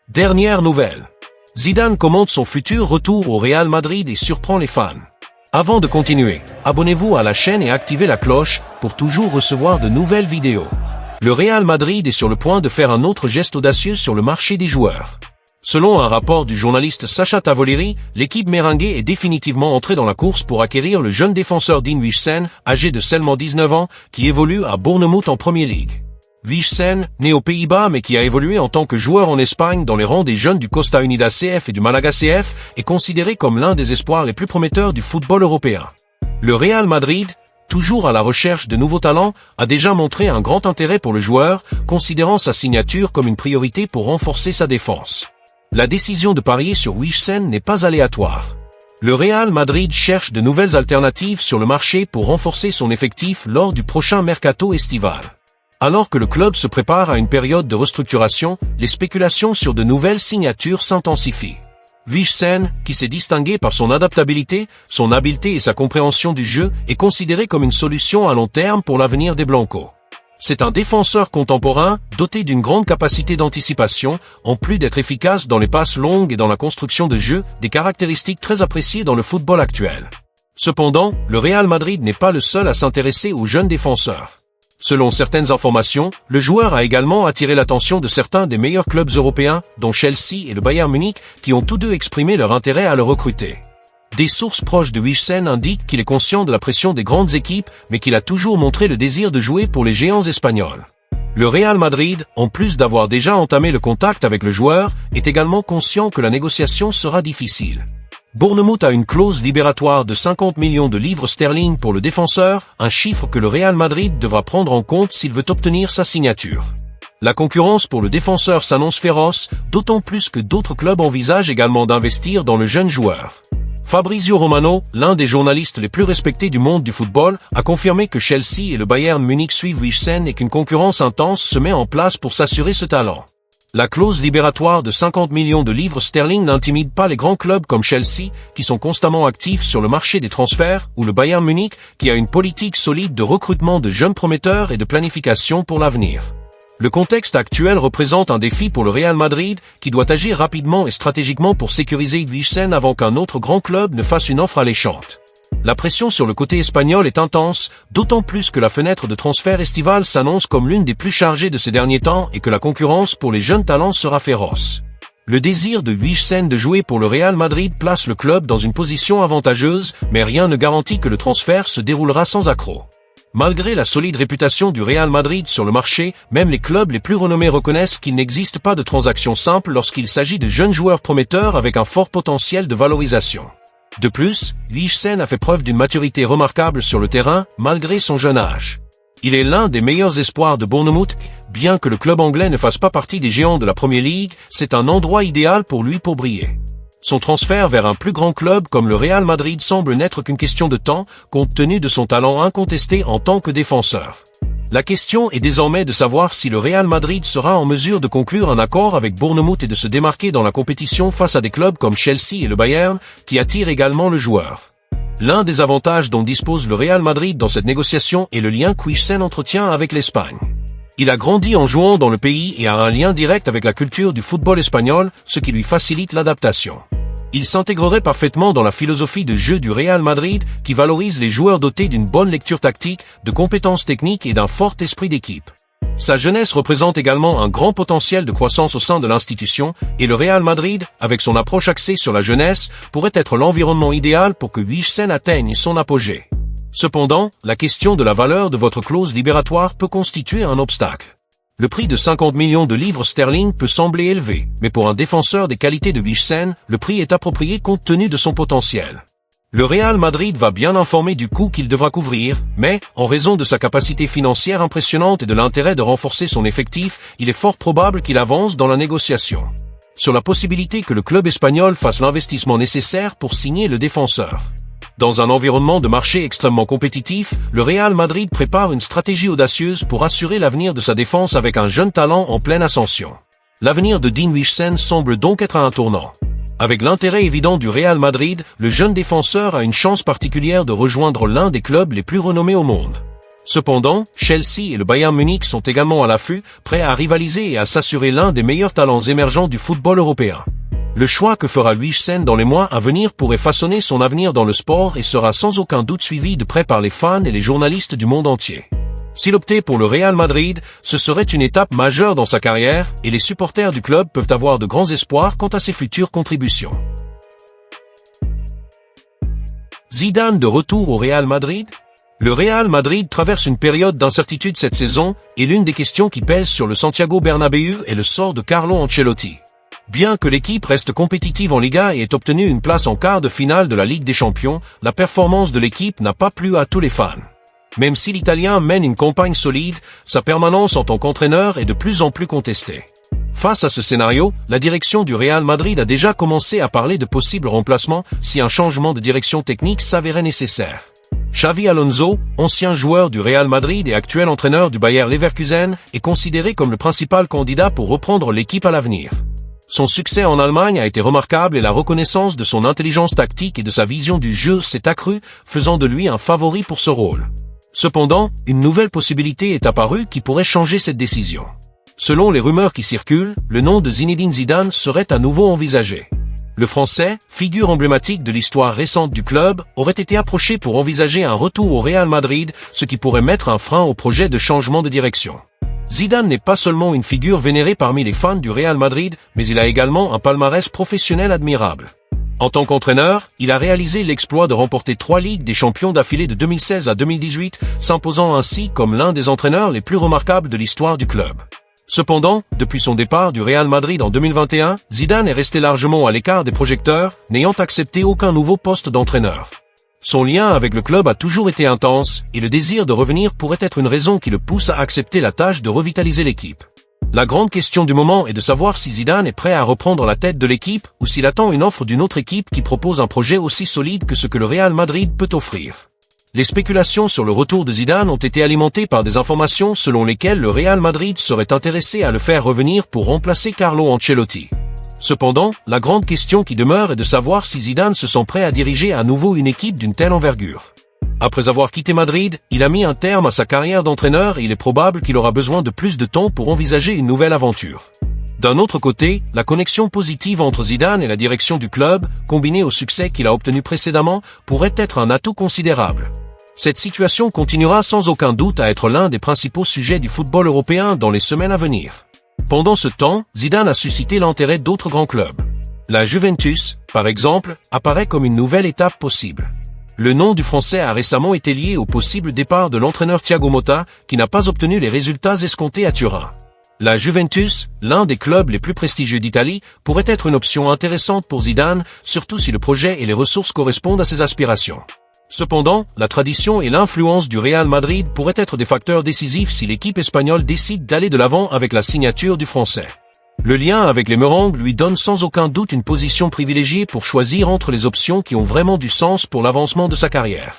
Dernière nouvelle. Zidane commente son futur retour au Real Madrid et surprend les fans. Avant de continuer, abonnez-vous à la chaîne et activez la cloche pour toujours recevoir de nouvelles vidéos. Le Real Madrid est sur le point de faire un autre geste audacieux sur le marché des joueurs. Selon un rapport du journaliste Sacha Tavoleri, l'équipe merengue est définitivement entrée dans la course pour acquérir le jeune défenseur Dean Huijsen, âgé de seulement 19 ans, qui évolue à Bournemouth en Premier League. Huijsen, né aux Pays-Bas mais qui a évolué en tant que joueur en Espagne dans les rangs des jeunes du Costa Unida CF et du Malaga CF, est considéré comme l'un des espoirs les plus prometteurs du football européen. Le Real Madrid, toujours à la recherche de nouveaux talents, a déjà montré un grand intérêt pour le joueur, considérant sa signature comme une priorité pour renforcer sa défense. La décision de parier sur Huijsen n'est pas aléatoire. Le Real Madrid cherche de nouvelles alternatives sur le marché pour renforcer son effectif lors du prochain mercato estival. Alors que le club se prépare à une période de restructuration, les spéculations sur de nouvelles signatures s'intensifient. Huijsen, qui s'est distingué par son adaptabilité, son habileté et sa compréhension du jeu, est considéré comme une solution à long terme pour l'avenir des Blancos. C'est un défenseur contemporain, doté d'une grande capacité d'anticipation, en plus d'être efficace dans les passes longues et dans la construction de jeu, des caractéristiques très appréciées dans le football actuel. Cependant, le Real Madrid n'est pas le seul à s'intéresser aux jeunes défenseurs. Selon certaines informations, le joueur a également attiré l'attention de certains des meilleurs clubs européens, dont Chelsea et le Bayern Munich, qui ont tous deux exprimé leur intérêt à le recruter. Des sources proches de Huijsen indiquent qu'il est conscient de la pression des grandes équipes, mais qu'il a toujours montré le désir de jouer pour les géants espagnols. Le Real Madrid, en plus d'avoir déjà entamé le contact avec le joueur, est également conscient que la négociation sera difficile. Bournemouth a une clause libératoire de 50 millions de livres sterling pour le défenseur, un chiffre que le Real Madrid devra prendre en compte s'il veut obtenir sa signature. La concurrence pour le défenseur s'annonce féroce, d'autant plus que d'autres clubs envisagent également d'investir dans le jeune joueur. Fabrizio Romano, l'un des journalistes les plus respectés du monde du football, a confirmé que Chelsea et le Bayern Munich suivent Huijsen et qu'une concurrence intense se met en place pour s'assurer ce talent. La clause libératoire de 50 millions de livres sterling n'intimide pas les grands clubs comme Chelsea, qui sont constamment actifs sur le marché des transferts, ou le Bayern Munich, qui a une politique solide de recrutement de jeunes prometteurs et de planification pour l'avenir. Le contexte actuel représente un défi pour le Real Madrid, qui doit agir rapidement et stratégiquement pour sécuriser Huijsen avant qu'un autre grand club ne fasse une offre alléchante. La pression sur le côté espagnol est intense, d'autant plus que la fenêtre de transfert estivale s'annonce comme l'une des plus chargées de ces derniers temps et que la concurrence pour les jeunes talents sera féroce. Le désir de Huijsen de jouer pour le Real Madrid place le club dans une position avantageuse, mais rien ne garantit que le transfert se déroulera sans accroc. Malgré la solide réputation du Real Madrid sur le marché, même les clubs les plus renommés reconnaissent qu'il n'existe pas de transaction simple lorsqu'il s'agit de jeunes joueurs prometteurs avec un fort potentiel de valorisation. De plus, Huijsen a fait preuve d'une maturité remarquable sur le terrain, malgré son jeune âge. Il est l'un des meilleurs espoirs de Bournemouth, bien que le club anglais ne fasse pas partie des géants de la Premier League, c'est un endroit idéal pour lui pour briller. Son transfert vers un plus grand club comme le Real Madrid semble n'être qu'une question de temps, compte tenu de son talent incontesté en tant que défenseur. La question est désormais de savoir si le Real Madrid sera en mesure de conclure un accord avec Bournemouth et de se démarquer dans la compétition face à des clubs comme Chelsea et le Bayern, qui attirent également le joueur. L'un des avantages dont dispose le Real Madrid dans cette négociation est le lien qu'Huijsen entretient avec l'Espagne. Il a grandi en jouant dans le pays et a un lien direct avec la culture du football espagnol, ce qui lui facilite l'adaptation. Il s'intégrerait parfaitement dans la philosophie de jeu du Real Madrid, qui valorise les joueurs dotés d'une bonne lecture tactique, de compétences techniques et d'un fort esprit d'équipe. Sa jeunesse représente également un grand potentiel de croissance au sein de l'institution, et le Real Madrid, avec son approche axée sur la jeunesse, pourrait être l'environnement idéal pour que Huijsen atteigne son apogée. Cependant, la question de la valeur de votre clause libératoire peut constituer un obstacle. Le prix de 50 millions de livres sterling peut sembler élevé, mais pour un défenseur des qualités de Huijsen, le prix est approprié compte tenu de son potentiel. Le Real Madrid va bien informer du coût qu'il devra couvrir, mais, en raison de sa capacité financière impressionnante et de l'intérêt de renforcer son effectif, il est fort probable qu'il avance dans la négociation. Sur la possibilité que le club espagnol fasse l'investissement nécessaire pour signer le défenseur. Dans un environnement de marché extrêmement compétitif, le Real Madrid prépare une stratégie audacieuse pour assurer l'avenir de sa défense avec un jeune talent en pleine ascension. L'avenir de Dean Huijsen semble donc être à un tournant. Avec l'intérêt évident du Real Madrid, le jeune défenseur a une chance particulière de rejoindre l'un des clubs les plus renommés au monde. Cependant, Chelsea et le Bayern Munich sont également à l'affût, prêts à rivaliser et à s'assurer l'un des meilleurs talents émergents du football européen. Le choix que fera Louis Sen dans les mois à venir pourrait façonner son avenir dans le sport et sera sans aucun doute suivi de près par les fans et les journalistes du monde entier. S'il optait pour le Real Madrid, ce serait une étape majeure dans sa carrière et les supporters du club peuvent avoir de grands espoirs quant à ses futures contributions. Zidane de retour au Real Madrid? Le Real Madrid traverse une période d'incertitude cette saison et l'une des questions qui pèsent sur le Santiago Bernabéu est le sort de Carlo Ancelotti. Bien que l'équipe reste compétitive en Liga et ait obtenu une place en quart de finale de la Ligue des Champions, la performance de l'équipe n'a pas plu à tous les fans. Même si l'Italien mène une campagne solide, sa permanence en tant qu'entraîneur est de plus en plus contestée. Face à ce scénario, la direction du Real Madrid a déjà commencé à parler de possibles remplacements si un changement de direction technique s'avérait nécessaire. Xavi Alonso, ancien joueur du Real Madrid et actuel entraîneur du Bayer Leverkusen, est considéré comme le principal candidat pour reprendre l'équipe à l'avenir. Son succès en Allemagne a été remarquable et la reconnaissance de son intelligence tactique et de sa vision du jeu s'est accrue, faisant de lui un favori pour ce rôle. Cependant, une nouvelle possibilité est apparue qui pourrait changer cette décision. Selon les rumeurs qui circulent, le nom de Zinedine Zidane serait à nouveau envisagé. Le Français, figure emblématique de l'histoire récente du club, aurait été approché pour envisager un retour au Real Madrid, ce qui pourrait mettre un frein au projet de changement de direction. Zidane n'est pas seulement une figure vénérée parmi les fans du Real Madrid, mais il a également un palmarès professionnel admirable. En tant qu'entraîneur, il a réalisé l'exploit de remporter 3 Ligues des Champions d'affilée de 2016 à 2018, s'imposant ainsi comme l'un des entraîneurs les plus remarquables de l'histoire du club. Cependant, depuis son départ du Real Madrid en 2021, Zidane est resté largement à l'écart des projecteurs, n'ayant accepté aucun nouveau poste d'entraîneur. Son lien avec le club a toujours été intense, et le désir de revenir pourrait être une raison qui le pousse à accepter la tâche de revitaliser l'équipe. La grande question du moment est de savoir si Zidane est prêt à reprendre la tête de l'équipe ou s'il attend une offre d'une autre équipe qui propose un projet aussi solide que ce que le Real Madrid peut offrir. Les spéculations sur le retour de Zidane ont été alimentées par des informations selon lesquelles le Real Madrid serait intéressé à le faire revenir pour remplacer Carlo Ancelotti. Cependant, la grande question qui demeure est de savoir si Zidane se sent prêt à diriger à nouveau une équipe d'une telle envergure. Après avoir quitté Madrid, il a mis un terme à sa carrière d'entraîneur et il est probable qu'il aura besoin de plus de temps pour envisager une nouvelle aventure. D'un autre côté, la connexion positive entre Zidane et la direction du club, combinée au succès qu'il a obtenu précédemment, pourrait être un atout considérable. Cette situation continuera sans aucun doute à être l'un des principaux sujets du football européen dans les semaines à venir. Pendant ce temps, Zidane a suscité l'intérêt d'autres grands clubs. La Juventus, par exemple, apparaît comme une nouvelle étape possible. Le nom du Français a récemment été lié au possible départ de l'entraîneur Thiago Motta, qui n'a pas obtenu les résultats escomptés à Turin. La Juventus, l'un des clubs les plus prestigieux d'Italie, pourrait être une option intéressante pour Zidane, surtout si le projet et les ressources correspondent à ses aspirations. Cependant, la tradition et l'influence du Real Madrid pourraient être des facteurs décisifs si l'équipe espagnole décide d'aller de l'avant avec la signature du Français. Le lien avec les Merengues lui donne sans aucun doute une position privilégiée pour choisir entre les options qui ont vraiment du sens pour l'avancement de sa carrière.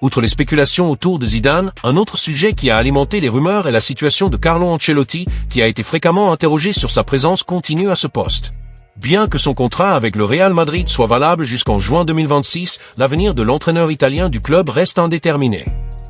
Outre les spéculations autour de Zidane, un autre sujet qui a alimenté les rumeurs est la situation de Carlo Ancelotti, qui a été fréquemment interrogé sur sa présence continue à ce poste. Bien que son contrat avec le Real Madrid soit valable jusqu'en juin 2026, l'avenir de l'entraîneur italien du club reste indéterminé.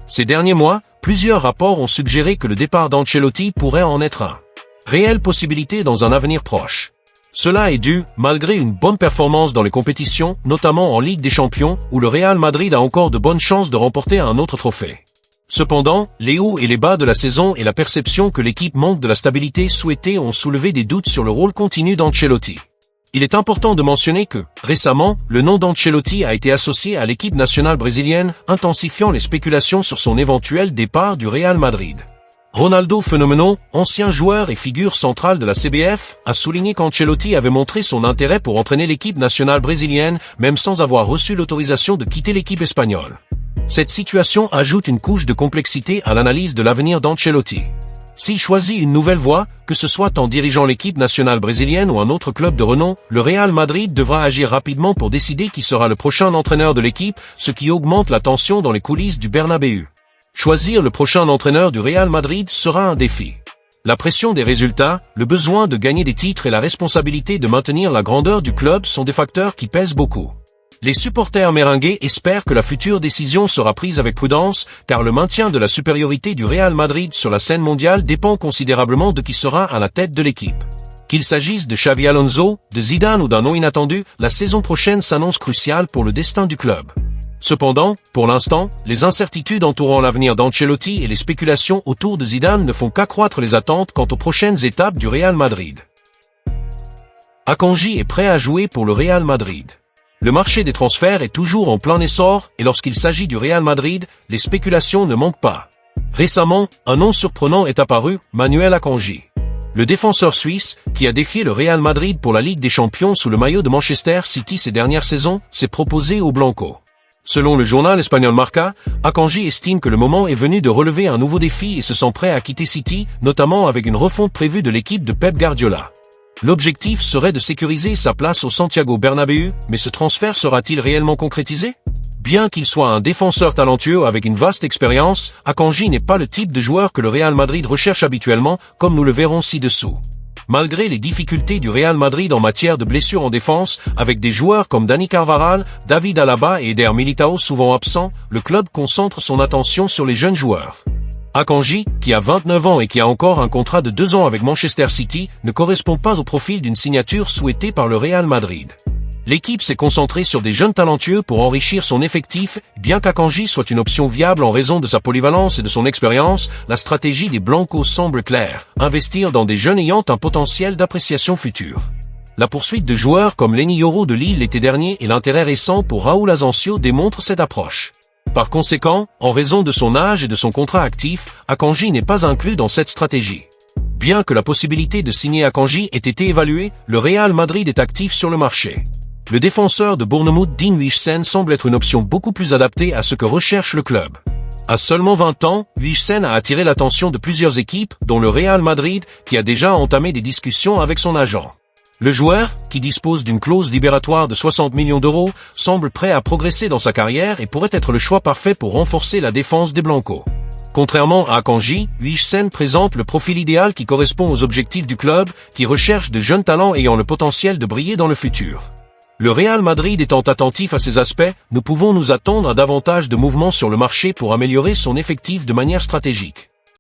Ces derniers mois, plusieurs rapports ont suggéré que le départ d'Ancelotti pourrait en être un. Réelle possibilité dans un avenir proche. Cela est dû, malgré une bonne performance dans les compétitions, notamment en Ligue des Champions, où le Real Madrid a encore de bonnes chances de remporter un autre trophée. Cependant, les hauts et les bas de la saison et la perception que l'équipe manque de la stabilité souhaitée ont soulevé des doutes sur le rôle continu d'Ancelotti. Il est important de mentionner que, récemment, le nom d'Ancelotti a été associé à l'équipe nationale brésilienne, intensifiant les spéculations sur son éventuel départ du Real Madrid. Ronaldo Fenómeno, ancien joueur et figure centrale de la CBF, a souligné qu'Ancelotti avait montré son intérêt pour entraîner l'équipe nationale brésilienne, même sans avoir reçu l'autorisation de quitter l'équipe espagnole. Cette situation ajoute une couche de complexité à l'analyse de l'avenir d'Ancelotti. S'il choisit une nouvelle voie, que ce soit en dirigeant l'équipe nationale brésilienne ou un autre club de renom, le Real Madrid devra agir rapidement pour décider qui sera le prochain entraîneur de l'équipe, ce qui augmente la tension dans les coulisses du Bernabéu. Choisir le prochain entraîneur du Real Madrid sera un défi. La pression des résultats, le besoin de gagner des titres et la responsabilité de maintenir la grandeur du club sont des facteurs qui pèsent beaucoup. Les supporters merengues espèrent que la future décision sera prise avec prudence, car le maintien de la supériorité du Real Madrid sur la scène mondiale dépend considérablement de qui sera à la tête de l'équipe. Qu'il s'agisse de Xavi Alonso, de Zidane ou d'un nom inattendu, la saison prochaine s'annonce cruciale pour le destin du club. Cependant, pour l'instant, les incertitudes entourant l'avenir d'Ancelotti et les spéculations autour de Zidane ne font qu'accroître les attentes quant aux prochaines étapes du Real Madrid. Akanji est prêt à jouer pour le Real Madrid. Le marché des transferts est toujours en plein essor et lorsqu'il s'agit du Real Madrid, les spéculations ne manquent pas. Récemment, un nom surprenant est apparu, Manuel Akanji. Le défenseur suisse, qui a défié le Real Madrid pour la Ligue des Champions sous le maillot de Manchester City ces dernières saisons, s'est proposé aux Blancos. Selon le journal espagnol Marca, Akanji estime que le moment est venu de relever un nouveau défi et se sent prêt à quitter City, notamment avec une refonte prévue de l'équipe de Pep Guardiola. L'objectif serait de sécuriser sa place au Santiago Bernabéu, mais ce transfert sera-t-il réellement concrétisé? Bien qu'il soit un défenseur talentueux avec une vaste expérience, Akanji n'est pas le type de joueur que le Real Madrid recherche habituellement, comme nous le verrons ci-dessous. Malgré les difficultés du Real Madrid en matière de blessures en défense, avec des joueurs comme Dani Carvajal, David Alaba et Eder Militao souvent absents, le club concentre son attention sur les jeunes joueurs. Akanji, qui a 29 ans et qui a encore un contrat de 2 ans avec Manchester City, ne correspond pas au profil d'une signature souhaitée par le Real Madrid. L'équipe s'est concentrée sur des jeunes talentueux pour enrichir son effectif, bien qu'Akanji soit une option viable en raison de sa polyvalence et de son expérience, la stratégie des Blancos semble claire, investir dans des jeunes ayant un potentiel d'appréciation future. La poursuite de joueurs comme Lenny Yoro de Lille l'été dernier et l'intérêt récent pour Raúl Asensio démontrent cette approche. Par conséquent, en raison de son âge et de son contrat actif, Akanji n'est pas inclus dans cette stratégie. Bien que la possibilité de signer Akanji ait été évaluée, le Real Madrid est actif sur le marché. Le défenseur de Bournemouth Dean Huijsen semble être une option beaucoup plus adaptée à ce que recherche le club. À seulement 20 ans, Huijsen a attiré l'attention de plusieurs équipes, dont le Real Madrid, qui a déjà entamé des discussions avec son agent. Le joueur, qui dispose d'une clause libératoire de 60 millions d'euros, semble prêt à progresser dans sa carrière et pourrait être le choix parfait pour renforcer la défense des Blancos. Contrairement à Akanji, Huijsen présente le profil idéal qui correspond aux objectifs du club, qui recherche de jeunes talents ayant le potentiel de briller dans le futur. Le Real Madrid étant attentif à ces aspects, nous pouvons nous attendre à davantage de mouvements sur le marché pour améliorer son effectif de manière stratégique.